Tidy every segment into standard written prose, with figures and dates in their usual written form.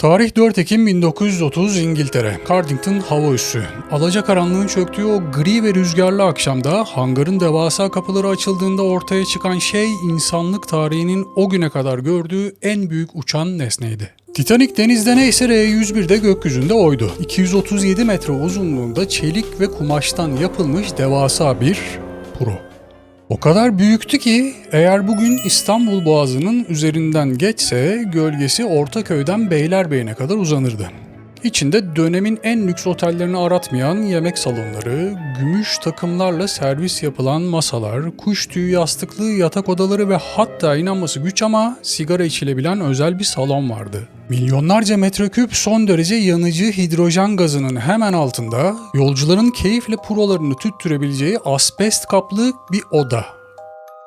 Tarih 4 Ekim 1930 İngiltere. Cardington hava üssü. Alacakaranlığın çöktüğü o gri ve rüzgarlı akşamda hangarın devasa kapıları açıldığında ortaya çıkan şey insanlık tarihinin o güne kadar gördüğü en büyük uçan nesneydi. Titanic denizde neyse R-101 de gökyüzünde oydu. 237 metre uzunluğunda çelik ve kumaştan yapılmış devasa bir puro. O kadar büyüktü ki eğer bugün İstanbul Boğazı'nın üzerinden geçse gölgesi Ortaköy'den Beylerbeyi'ne kadar uzanırdı. İçinde dönemin en lüks otellerini aratmayan yemek salonları, gümüş takımlarla servis yapılan masalar, kuş tüyü yastıklı yatak odaları ve hatta inanması güç ama sigara içilebilen özel bir salon vardı. Milyonlarca metreküp son derece yanıcı hidrojen gazının hemen altında yolcuların keyifle purolarını tüttürebileceği asbest kaplı bir oda.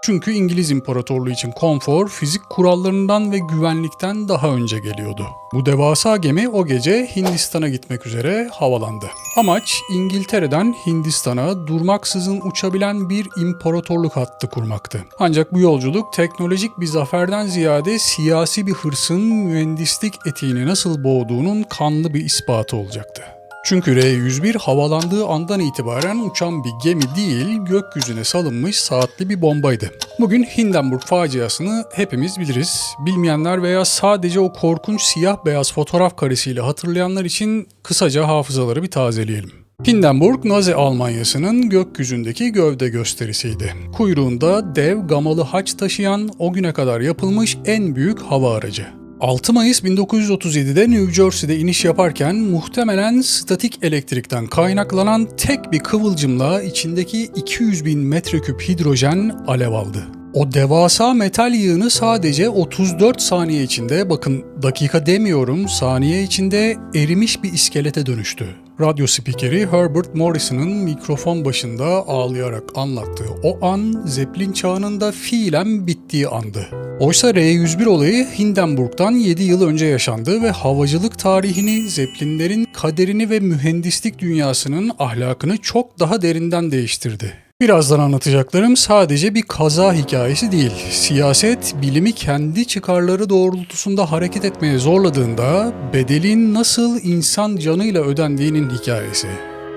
Çünkü İngiliz İmparatorluğu için konfor, fizik kurallarından ve güvenlikten daha önce geliyordu. Bu devasa gemi o gece Hindistan'a gitmek üzere havalandı. Amaç İngiltere'den Hindistan'a durmaksızın uçabilen bir imparatorluk hattı kurmaktı. Ancak bu yolculuk teknolojik bir zaferden ziyade siyasi bir hırsın mühendislik etiğini nasıl boğduğunun kanlı bir ispatı olacaktı. Çünkü R-101 havalandığı andan itibaren uçan bir gemi değil, gökyüzüne salınmış saatli bir bombaydı. Bugün Hindenburg faciasını hepimiz biliriz. Bilmeyenler veya sadece o korkunç siyah beyaz fotoğraf karesiyle hatırlayanlar için kısaca hafızaları bir tazeleyelim. Hindenburg, Nazi Almanyası'nın gökyüzündeki gövde gösterisiydi. Kuyruğunda dev gamalı haç taşıyan o güne kadar yapılmış en büyük hava aracı. 6 Mayıs 1937'de New Jersey'de iniş yaparken muhtemelen statik elektrikten kaynaklanan tek bir kıvılcımla içindeki 200 bin metreküp hidrojen alev aldı. O devasa metal yığını sadece 34 saniye içinde, bakın dakika demiyorum saniye içinde erimiş bir iskelete dönüştü. Radyo spikeri Herbert Morrison'ın mikrofon başında ağlayarak anlattığı o an Zeppelin çağının da fiilen bittiği andı. Oysa R-101 olayı Hindenburg'dan 7 yıl önce yaşandı ve havacılık tarihini, Zeppelinlerin kaderini ve mühendislik dünyasının ahlakını çok daha derinden değiştirdi. Birazdan anlatacaklarım sadece bir kaza hikayesi değil. Siyaset, bilimi kendi çıkarları doğrultusunda hareket etmeye zorladığında bedelin nasıl insan canıyla ödendiğinin hikayesi.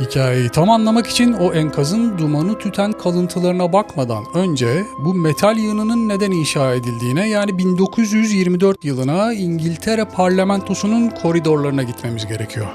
Hikayeyi tam anlamak için o enkazın dumanı tüten kalıntılarına bakmadan önce bu metal yığınının neden inşa edildiğine, yani 1924 yılına İngiltere parlamentosunun koridorlarına gitmemiz gerekiyor.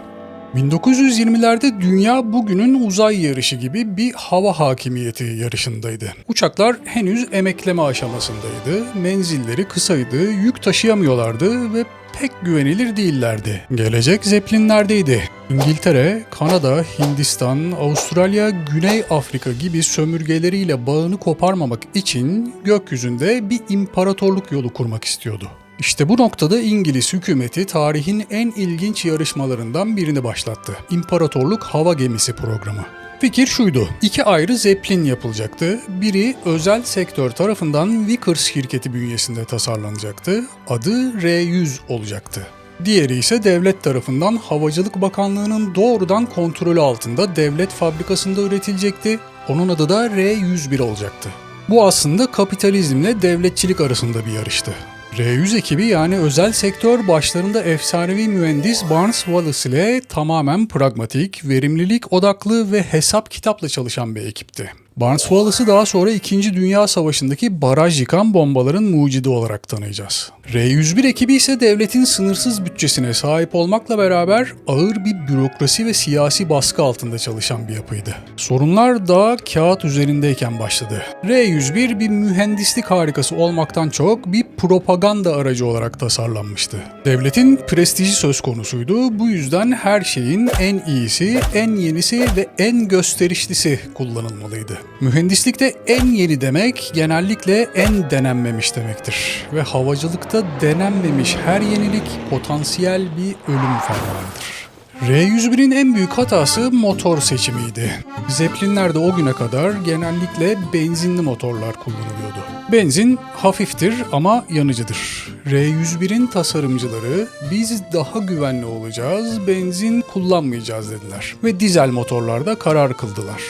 1920'lerde dünya bugünün uzay yarışı gibi bir hava hakimiyeti yarışındaydı. Uçaklar henüz emekleme aşamasındaydı, menzilleri kısaydı, yük taşıyamıyorlardı ve pek güvenilir değillerdi. Gelecek Zeppelinlerdeydi. İngiltere, Kanada, Hindistan, Avustralya, Güney Afrika gibi sömürgeleriyle bağını koparmamak için gökyüzünde bir imparatorluk yolu kurmak istiyordu. İşte bu noktada İngiliz hükümeti tarihin en ilginç yarışmalarından birini başlattı. İmparatorluk Hava Gemisi programı. Fikir şuydu: 2 ayrı Zeppelin yapılacaktı. Biri özel sektör tarafından Vickers şirketi bünyesinde tasarlanacaktı. Adı R-100 olacaktı. Diğeri ise devlet tarafından Havacılık Bakanlığı'nın doğrudan kontrolü altında devlet fabrikasında üretilecekti. Onun adı da R-101 olacaktı. Bu aslında kapitalizmle devletçilik arasında bir yarıştı. R-100 ekibi, yani özel sektör, başlarında efsanevi mühendis Barnes Wallace ile tamamen pragmatik, verimlilik odaklı ve hesap kitapla çalışan bir ekipti. Barnes Wallace'ı daha sonra 2. Dünya Savaşı'ndaki baraj yıkan bombaların mucidi olarak tanıyacağız. R-101 ekibi ise devletin sınırsız bütçesine sahip olmakla beraber ağır bir bürokrasi ve siyasi baskı altında çalışan bir yapıydı. Sorunlar daha kağıt üzerindeyken başladı. R-101 bir mühendislik harikası olmaktan çok bir propaganda aracı olarak tasarlanmıştı. Devletin prestiji söz konusuydu. Bu yüzden her şeyin en iyisi, en yenisi ve en gösterişlisi kullanılmalıydı. Mühendislikte en yeni demek genellikle en denenmemiş demektir. Ve havacılıkta denenmemiş her yenilik potansiyel bir ölüm fermanıdır. R-101'in en büyük hatası motor seçimiydi. Zeppelinlerde o güne kadar genellikle benzinli motorlar kullanılıyordu. Benzin hafiftir ama yanıcıdır. R-101'in tasarımcıları biz daha güvenli olacağız, benzin kullanmayacağız dediler ve dizel motorlarda karar kıldılar.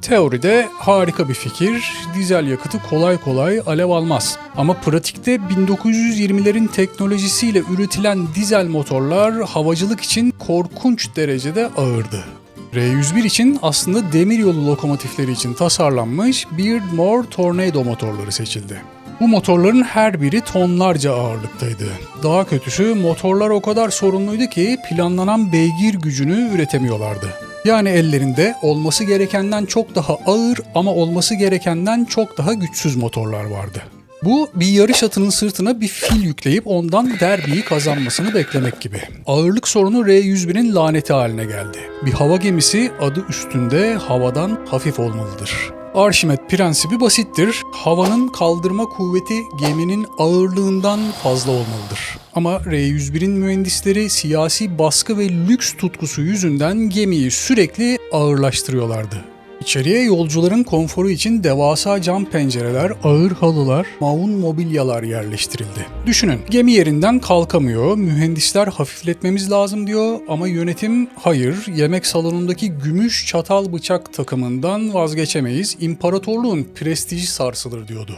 Teoride harika bir fikir, dizel yakıtı kolay kolay alev almaz. Ama pratikte 1920'lerin teknolojisiyle üretilen dizel motorlar havacılık için korkunç derecede ağırdı. R101 için aslında demiryolu lokomotifleri için tasarlanmış Beardmore Tornado motorları seçildi. Bu motorların her biri tonlarca ağırlıktaydı. Daha kötüsü motorlar o kadar sorunluydu ki planlanan beygir gücünü üretemiyorlardı. Yani ellerinde olması gerekenden çok daha ağır ama olması gerekenden çok daha güçsüz motorlar vardı. Bu bir yarış atının sırtına bir fil yükleyip ondan derbiyi kazanmasını beklemek gibi. Ağırlık sorunu R101'in laneti haline geldi. Bir hava gemisi adı üstünde havadan hafif olmalıdır. Arşimet prensibi basittir. Havanın kaldırma kuvveti geminin ağırlığından fazla olmalıdır. Ama R101'in mühendisleri siyasi baskı ve lüks tutkusu yüzünden gemiyi sürekli ağırlaştırıyorlardı. İçeriye yolcuların konforu için devasa cam pencereler, ağır halılar, maun mobilyalar yerleştirildi. Düşünün, gemi yerinden kalkamıyor, mühendisler hafifletmemiz lazım diyor ama yönetim hayır, yemek salonundaki gümüş çatal bıçak takımından vazgeçemeyiz, imparatorluğun prestiji sarsılır diyordu.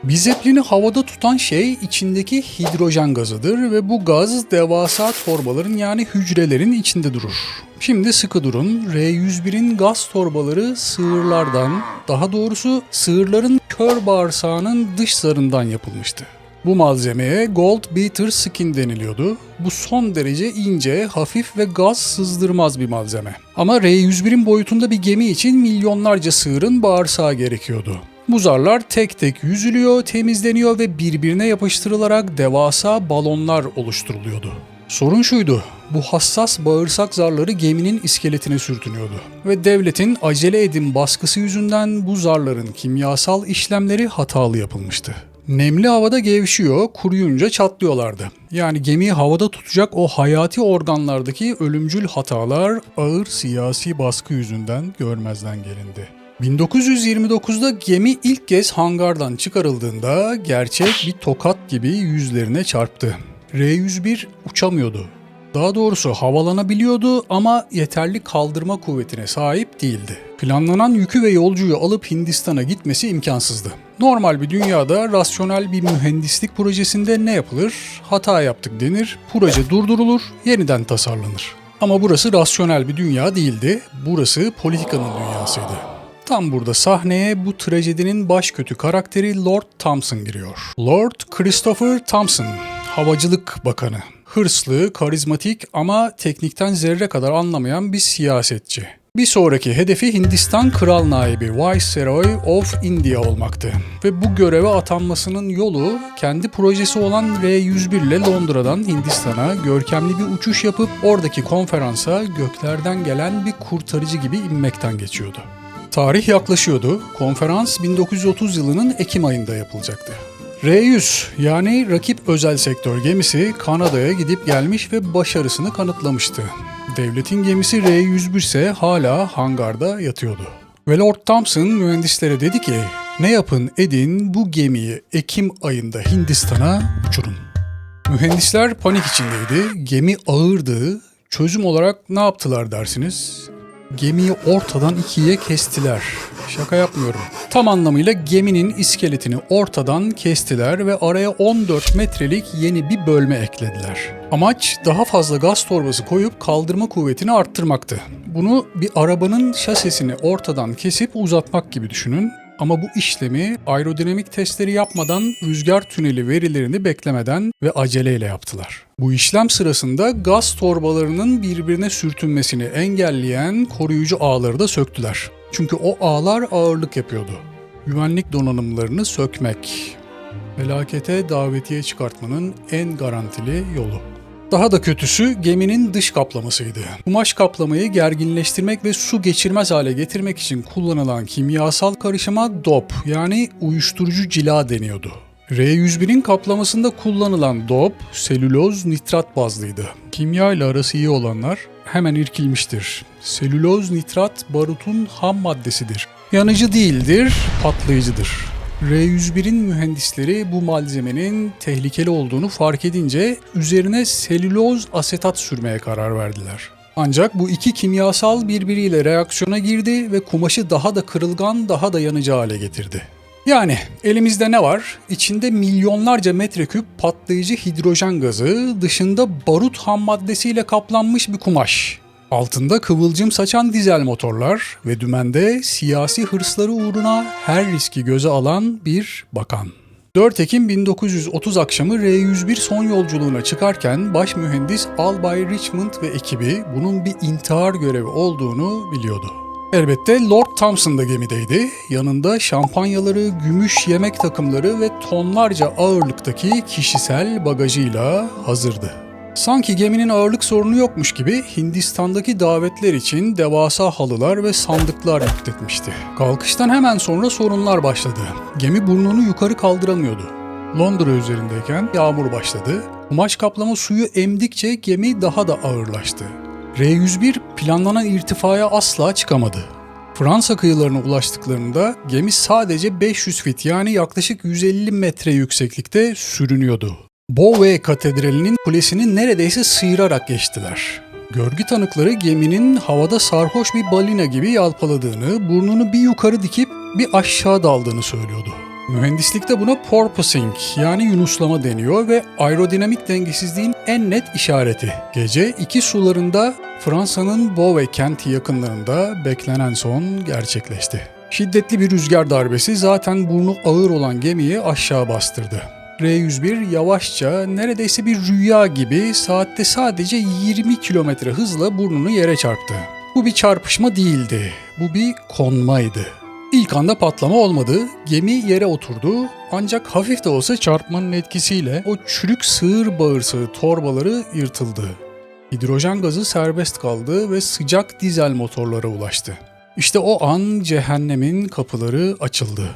Bir zeplini havada tutan şey içindeki hidrojen gazıdır ve bu gaz devasa torbaların yani hücrelerin içinde durur. Şimdi sıkı durun, R101'in gaz torbaları sığırlardan, daha doğrusu sığırların kör bağırsağının dış zarından yapılmıştı. Bu malzemeye Gold Beater Skin deniliyordu. Bu son derece ince, hafif ve gaz sızdırmaz bir malzeme. Ama R101'in boyutunda bir gemi için milyonlarca sığırın bağırsağı gerekiyordu. Bu zarlar tek tek yüzülüyor, temizleniyor ve birbirine yapıştırılarak devasa balonlar oluşturuluyordu. Sorun şuydu, bu hassas bağırsak zarları geminin iskeletine sürtünüyordu. Ve devletin acele edin baskısı yüzünden bu zarların kimyasal işlemleri hatalı yapılmıştı. Nemli havada gevşiyor, kuruyunca çatlıyorlardı. Yani gemiyi havada tutacak o hayati organlardaki ölümcül hatalar ağır siyasi baskı yüzünden görmezden gelindi. 1929'da gemi ilk kez hangardan çıkarıldığında gerçek bir tokat gibi yüzlerine çarptı. R101 uçamıyordu. Daha doğrusu havalanabiliyordu ama yeterli kaldırma kuvvetine sahip değildi. Planlanan yükü ve yolcuyu alıp Hindistan'a gitmesi imkansızdı. Normal bir dünyada rasyonel bir mühendislik projesinde ne yapılır? Hata yaptık denir, proje durdurulur, yeniden tasarlanır. Ama burası rasyonel bir dünya değildi, burası politikanın dünyasıydı. Tam burada sahneye bu trajedinin baş kötü karakteri Lord Thompson giriyor. Lord Christopher Thompson, Havacılık Bakanı. Hırslı, karizmatik ama teknikten zerre kadar anlamayan bir siyasetçi. Bir sonraki hedefi Hindistan Kral Naibi Viceroy of India olmaktı. Ve bu göreve atanmasının yolu kendi projesi olan R101 ile Londra'dan Hindistan'a görkemli bir uçuş yapıp oradaki konferansa göklerden gelen bir kurtarıcı gibi inmekten geçiyordu. Tarih yaklaşıyordu. Konferans 1930 yılının Ekim ayında yapılacaktı. R100 yani rakip özel sektör gemisi Kanada'ya gidip gelmiş ve başarısını kanıtlamıştı. Devletin gemisi R101 ise hala hangarda yatıyordu. Ve Lord Thompson mühendislere dedi ki, ne yapın edin bu gemiyi Ekim ayında Hindistan'a uçurun. Mühendisler panik içindeydi, gemi ağırdı, çözüm olarak ne yaptılar dersiniz? Gemiyi ortadan ikiye kestiler. Şaka yapmıyorum. Tam anlamıyla geminin iskeletini ortadan kestiler ve araya 14 metrelik yeni bir bölme eklediler. Amaç daha fazla gaz torbası koyup kaldırma kuvvetini arttırmaktı. Bunu bir arabanın şasisini ortadan kesip uzatmak gibi düşünün. Ama bu işlemi aerodinamik testleri yapmadan, rüzgar tüneli verilerini beklemeden ve aceleyle yaptılar. Bu işlem sırasında gaz torbalarının birbirine sürtünmesini engelleyen koruyucu ağları da söktüler. Çünkü o ağlar ağırlık yapıyordu. Güvenlik donanımlarını sökmek, felakete davetiye çıkartmanın en garantili yolu. Daha da kötüsü geminin dış kaplamasıydı. Kumaş kaplamayı gerginleştirmek ve su geçirmez hale getirmek için kullanılan kimyasal karışıma dop yani uyuşturucu cila deniyordu. R101'in kaplamasında kullanılan dop selüloz nitrat bazlıydı. Kimya ile arası iyi olanlar hemen irkilmiştir. Selüloz nitrat barutun ham maddesidir. Yanıcı değildir, patlayıcıdır. R101'in mühendisleri bu malzemenin tehlikeli olduğunu fark edince üzerine selüloz asetat sürmeye karar verdiler. Ancak bu iki kimyasal birbiriyle reaksiyona girdi ve kumaşı daha da kırılgan, daha da yanıcı hale getirdi. Yani elimizde ne var? İçinde milyonlarca metreküp patlayıcı hidrojen gazı, dışında barut ham maddesiyle kaplanmış bir kumaş. Altında kıvılcım saçan dizel motorlar ve dümende siyasi hırsları uğruna her riski göze alan bir bakan. 4 Ekim 1930 akşamı R-101 son yolculuğuna çıkarken baş mühendis Albay Richmond ve ekibi bunun bir intihar görevi olduğunu biliyordu. Elbette Lord Thompson da gemideydi. Yanında şampanyaları, gümüş yemek takımları ve tonlarca ağırlıktaki kişisel bagajıyla hazırdı. Sanki geminin ağırlık sorunu yokmuş gibi Hindistan'daki davetler için devasa halılar ve sandıklar yükletmişti. Kalkıştan hemen sonra sorunlar başladı. Gemi burnunu yukarı kaldıramıyordu. Londra üzerindeyken yağmur başladı. Kumaş kaplama suyu emdikçe gemi daha da ağırlaştı. R-101 planlanan irtifaya asla çıkamadı. Fransa kıyılarına ulaştıklarında gemi sadece 500 fit yani yaklaşık 150 metre yükseklikte sürünüyordu. Beauvais Katedrali'nin kulesini neredeyse sıyırarak geçtiler. Görgü tanıkları geminin havada sarhoş bir balina gibi yalpaladığını, burnunu bir yukarı dikip bir aşağı daldığını söylüyordu. Mühendislikte buna porpoising yani yunuslama deniyor ve aerodinamik dengesizliğin en net işareti. Gece 2 sularında Fransa'nın Beauvais kenti yakınlarında beklenen son gerçekleşti. Şiddetli bir rüzgar darbesi zaten burnu ağır olan gemiyi aşağı bastırdı. R-101 yavaşça, neredeyse bir rüya gibi saatte sadece 20 kilometre hızla burnunu yere çarptı. Bu bir çarpışma değildi, bu bir konmaydı. İlk anda patlama olmadı, gemi yere oturdu ancak hafif de olsa çarpmanın etkisiyle o çürük sığır bağırsağı torbaları yırtıldı. Hidrojen gazı serbest kaldı ve sıcak dizel motorlara ulaştı. İşte o an cehennemin kapıları açıldı.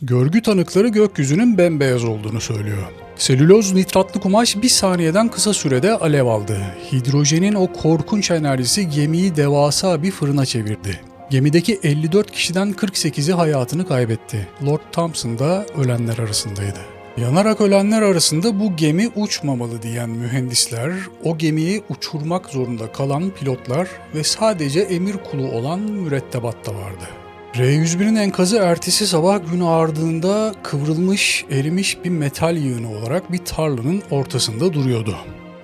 Görgü tanıkları gökyüzünün bembeyaz olduğunu söylüyor. Selüloz nitratlı kumaş bir saniyeden kısa sürede alev aldı. Hidrojenin o korkunç enerjisi gemiyi devasa bir fırına çevirdi. Gemideki 54 kişiden 48'i hayatını kaybetti. Lord Thompson da ölenler arasındaydı. Yanarak ölenler arasında bu gemi uçmamalı diyen mühendisler, o gemiyi uçurmak zorunda kalan pilotlar ve sadece emir kulu olan mürettebat da vardı. R-101'in enkazı ertesi sabah gün ağardığında kıvrılmış, erimiş bir metal yığını olarak bir tarlanın ortasında duruyordu.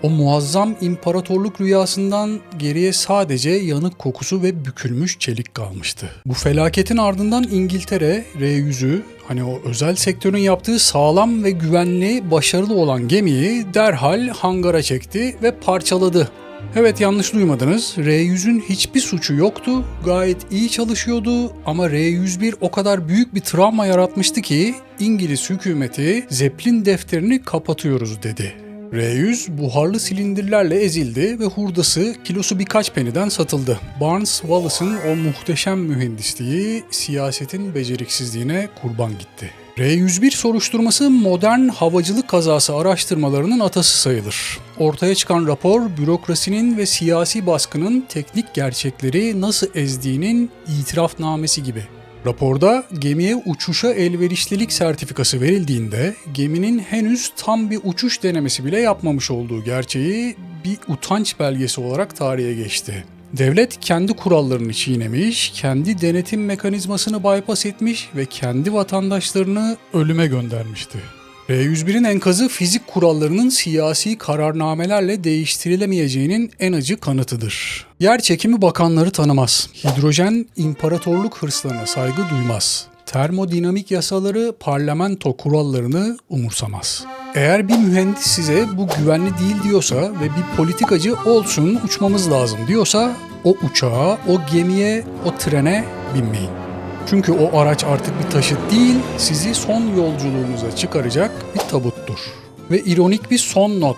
O muazzam imparatorluk rüyasından geriye sadece yanık kokusu ve bükülmüş çelik kalmıştı. Bu felaketin ardından İngiltere, R-100'ü, hani o özel sektörün yaptığı sağlam ve güvenli, başarılı olan gemiyi derhal hangara çekti ve parçaladı. Evet, yanlış duymadınız. R-100'ün hiçbir suçu yoktu. Gayet iyi çalışıyordu ama R-101 o kadar büyük bir travma yaratmıştı ki İngiliz hükümeti Zeppelin defterini kapatıyoruz dedi. R-100 buharlı silindirlerle ezildi ve hurdası kilosu birkaç peniden satıldı. Barnes Wallace'ın o muhteşem mühendisliği siyasetin beceriksizliğine kurban gitti. R-101 soruşturması modern havacılık kazası araştırmalarının atası sayılır. Ortaya çıkan rapor, bürokrasinin ve siyasi baskının teknik gerçekleri nasıl ezdiğinin itirafnamesi gibi. Raporda gemiye uçuşa elverişlilik sertifikası verildiğinde geminin henüz tam bir uçuş denemesi bile yapmamış olduğu gerçeği bir utanç belgesi olarak tarihe geçti. Devlet kendi kurallarını çiğnemiş, kendi denetim mekanizmasını bypass etmiş ve kendi vatandaşlarını ölüme göndermişti. R-101'in enkazı fizik kurallarının siyasi kararnamelerle değiştirilemeyeceğinin en acı kanıtıdır. Yer çekimi bakanları tanımaz. Hidrojen imparatorluk hırslarına saygı duymaz. Termodinamik yasaları, parlamento kurallarını umursamaz. Eğer bir mühendis size bu güvenli değil diyorsa ve bir politikacı olsun uçmamız lazım diyorsa o uçağa, o gemiye, o trene binmeyin. Çünkü o araç artık bir taşıt değil, sizi son yolculuğunuza çıkaracak bir tabuttur. Ve ironik bir son not.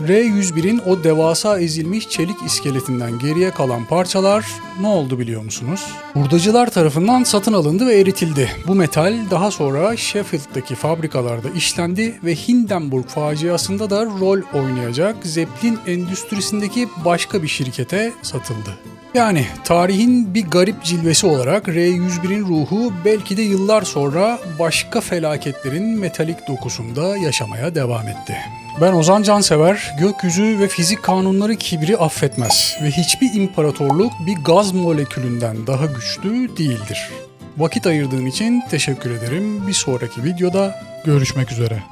R-101'in o devasa ezilmiş çelik iskeletinden geriye kalan parçalar ne oldu biliyor musunuz? Hurdacılar tarafından satın alındı ve eritildi. Bu metal daha sonra Sheffield'daki fabrikalarda işlendi ve Hindenburg faciasında da rol oynayacak Zeppelin endüstrisindeki başka bir şirkete satıldı. Yani tarihin bir garip cilvesi olarak R-101'in ruhu belki de yıllar sonra başka felaketlerin metalik dokusunda yaşamaya devam etti. Ben Ozan Cansever, gökyüzü ve fizik kanunları kibri affetmez ve hiçbir imparatorluk bir gaz molekülünden daha güçlü değildir. Vakit ayırdığın için teşekkür ederim. Bir sonraki videoda görüşmek üzere.